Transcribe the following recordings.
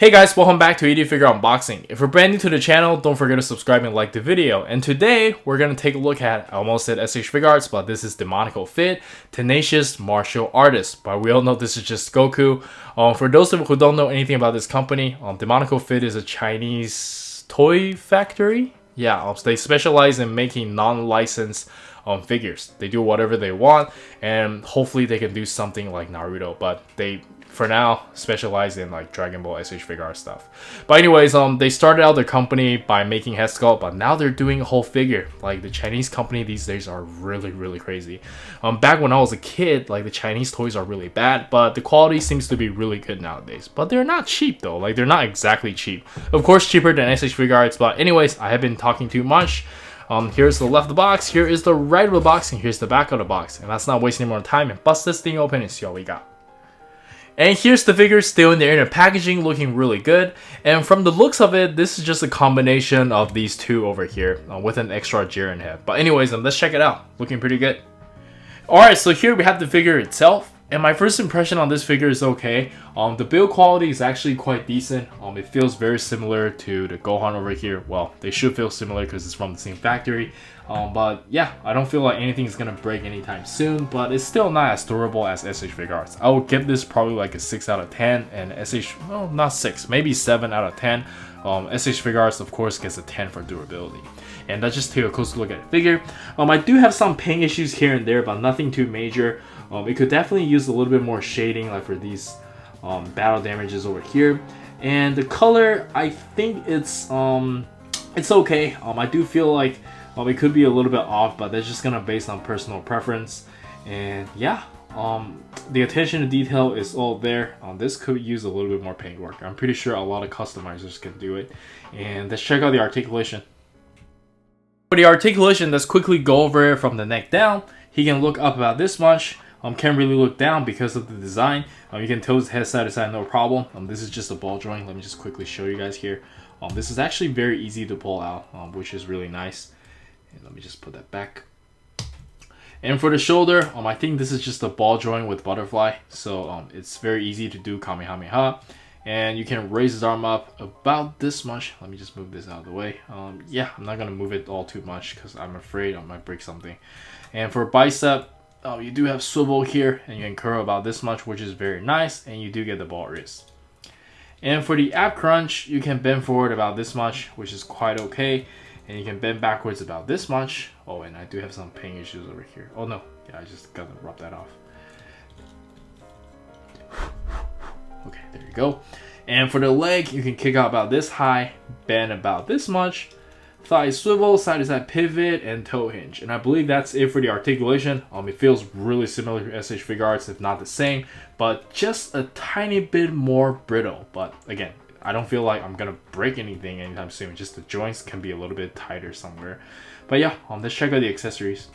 Hey guys, welcome back to 80 Figure Unboxing. If you're brand new to the channel, don't forget to subscribe and like the video. And today, we're going to take a look at, I almost said SH Figuarts, but this is Demoniacal Fit, Tenacious Martial Artist. But we all know this is just Goku. For those of you who don't know anything about this company, Demoniacal Fit is a Chinese toy factory. Yeah, they specialize in making non-licensed figures. They do whatever they want, and hopefully they can do something like Naruto, but they for now specialize in like Dragon Ball SH Figuarts stuff. But anyways, they started out their company by making head sculpt, but now they're doing a whole figure. Like the Chinese company these days are really crazy. Back when I was a kid, like the Chinese toys are really bad, but the quality seems to be really good nowadays. But they're not cheap though. Like they're not exactly cheap. Of course, cheaper than SH Figuarts. But anyways, I have been talking too much. Here's the left of the box, here is the right of the box, and here's the back of the box. And let's not waste any more time and bust this thing open and see what we got. And here's the figure still in the inner packaging, looking really good. And from the looks of it, this is just a combination of these two over here with an extra Jiren head. But anyways, let's check it out. Looking pretty good. Alright, so here we have the figure itself. And my first impression on this figure is okay. The build quality is actually quite decent. It feels very similar to the Gohan over here. Well, they should feel similar because it's from the same factory. But yeah, I don't feel like anything is going to break anytime soon. But it's still not as durable as SH Figuarts. I would give this probably like a 6 out of 10. And SH, well, not 6, maybe 7 out of 10. SH Figuarts, of course, gets a 10 for durability. And let's just take a closer look at the figure. I do have some paint issues here and there, but nothing too major. It could definitely use a little bit more shading, like for these battle damages over here. And the color, I think it's okay. I do feel like it could be a little bit off, but that's just gonna based on personal preference. And yeah, the attention to detail is all there. This could use a little bit more paint work. I'm pretty sure a lot of customizers can do it. And let's check out the articulation. For the articulation, let's quickly go over it from the neck down. He can look up about this much. Can't really look down because of the design. You can tilt his head side to side, no problem. This is just a ball joint. Let me just quickly show you guys here. This is actually very easy to pull out, which is really nice. And let me just put that back. And for the shoulder, I think this is just a ball joint with butterfly. So it's very easy to do Kamehameha. And you can raise his arm up about this much. Let me just move this out of the way. Yeah, I'm not gonna move it all too much because I'm afraid I might break something. And for bicep, you do have swivel here, and you can curl about this much, which is very nice, and you do get the ball wrist. And for the ab crunch, you can bend forward about this much, which is quite okay, and you can bend backwards about this much. Oh, and I do have some pain issues over here. Oh no, yeah, I just gotta rub that off. Okay, there you go. And for the leg, you can kick out about this high, bend about this much, thigh swivel, side to side pivot, and toe hinge. And I believe that's it for the articulation. It feels really similar to SH Figuarts, if not the same, but just a tiny bit more brittle. But again, I don't feel like I'm gonna break anything anytime soon. Just the joints can be a little bit tighter somewhere. But yeah, let's check out the accessories.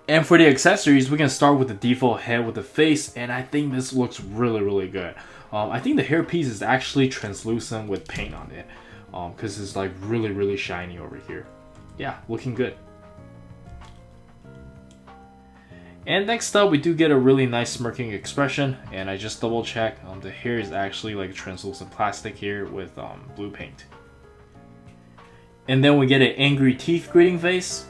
And for the accessories, we can start with the default head with the face, and I think this looks really good. I think the hairpiece is actually translucent with paint on it. Because it's like really shiny over here. Yeah, looking good. And next up, we do get a really nice smirking expression, and I just double check. The hair is actually like translucent plastic here with blue paint. And then we get an angry teeth gritting face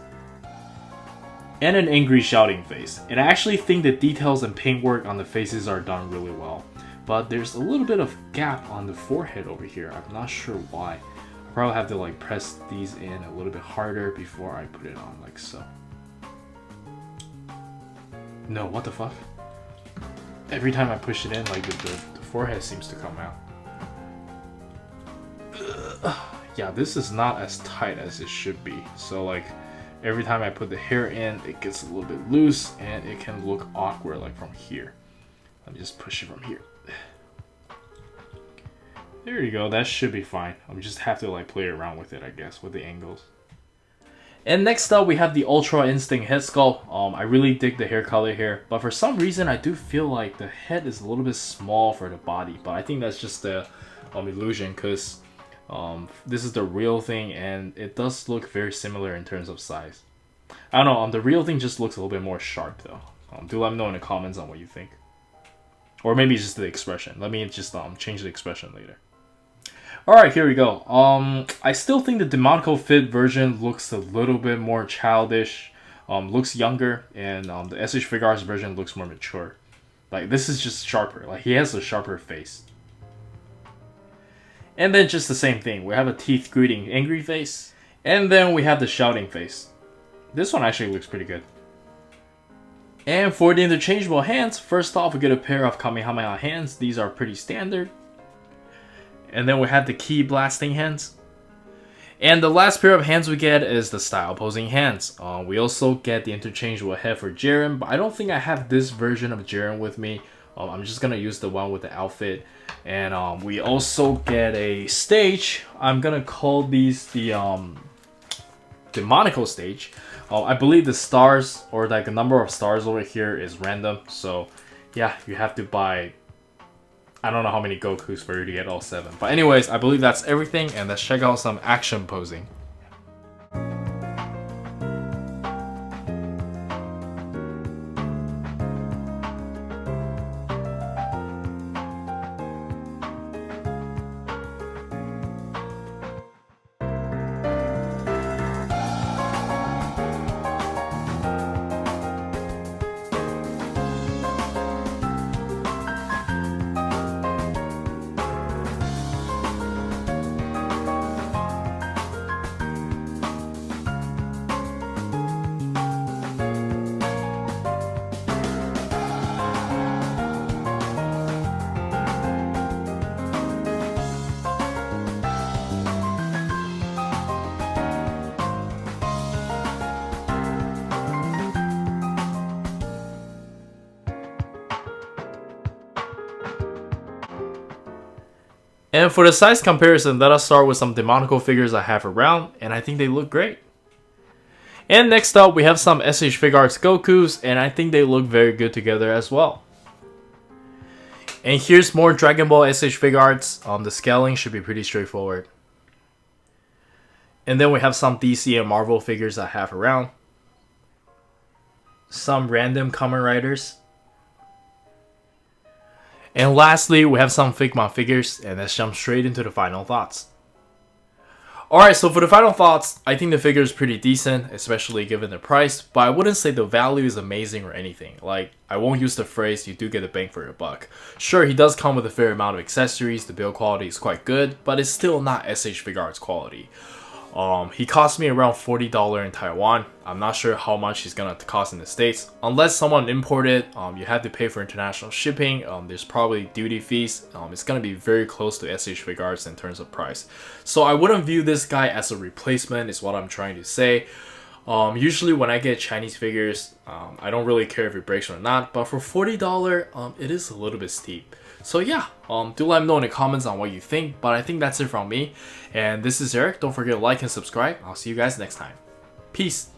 and an angry shouting face. And I actually think the details and paintwork on the faces are done really well. But there's a little bit of gap on the forehead over here. I'm not sure why. I'll probably have to like press these in a little bit harder before I put it on, like so. No, what the fuck? Every time I push it in, like the forehead seems to come out. Yeah, this is not as tight as it should be. So like every time I put the hair in, it gets a little bit loose and it can look awkward like from here. Let me just push it from here. There you go, that should be fine. I just have to like play around with it, I guess, with the angles. And next up, we have the Ultra Instinct head sculpt. I really dig the hair color here, but for some reason, I do feel like the head is a little bit small for the body. But I think that's just the illusion, because this is the real thing, and it does look very similar in terms of size. I don't know, the real thing just looks a little bit more sharp though. Do let me know in the comments on what you think. Or maybe just the expression. Let me just change the expression later. Alright, here we go. I still think the demoniacal fit version looks a little bit more childish, looks younger, and the SH Figarts version looks more mature. Like, this is just sharper. Like, he has a sharper face. And then just the same thing. We have a teeth gritting angry face. And then we have the shouting face. This one actually looks pretty good. And for the interchangeable hands, first off we get a pair of Kamehameha hands. These are pretty standard. And then we have the key blasting hands. And the last pair of hands we get is the style posing hands. We also get the interchangeable head for Jiren, but I don't think I have this version of Jiren with me. I'm just gonna use the one with the outfit. And we also get a stage. I'm gonna call these the demoniacal stage. I believe the stars, or like the number of stars over here, is random. So yeah, you have to buy, I don't know how many Gokus for you to get all 7. But anyways, I believe that's everything, and let's check out some action posing. And for the size comparison, let us start with some demoniacal figures I have around, and I think they look great. And next up, we have some SH Figarts Gokus, and I think they look very good together as well. And here's more Dragon Ball SH Figarts. The scaling should be pretty straightforward. And then we have some DC and Marvel figures I have around. Some random Kamen Riders. And lastly, we have some Figma figures, and let's jump straight into the final thoughts. Alright, so for the final thoughts, I think the figure is pretty decent, especially given the price, but I wouldn't say the value is amazing or anything. Like, I won't use the phrase, you do get a bang for your buck. Sure, he does come with a fair amount of accessories, the build quality is quite good, but it's still not SH Figarts quality. He cost me around $40 in Taiwan. I'm not sure how much he's gonna cost in the States. Unless someone imported, you have to pay for international shipping. There's probably duty fees. It's gonna be very close to SH Figarts in terms of price. So I wouldn't view this guy as a replacement, is what I'm trying to say. Usually when I get Chinese figures, I don't really care if it breaks or not, but for $40, it is a little bit steep. So yeah, do let me know in the comments on what you think, but I think that's it from me. And this is Eric. Don't forget to like and subscribe. I'll see you guys next time. Peace.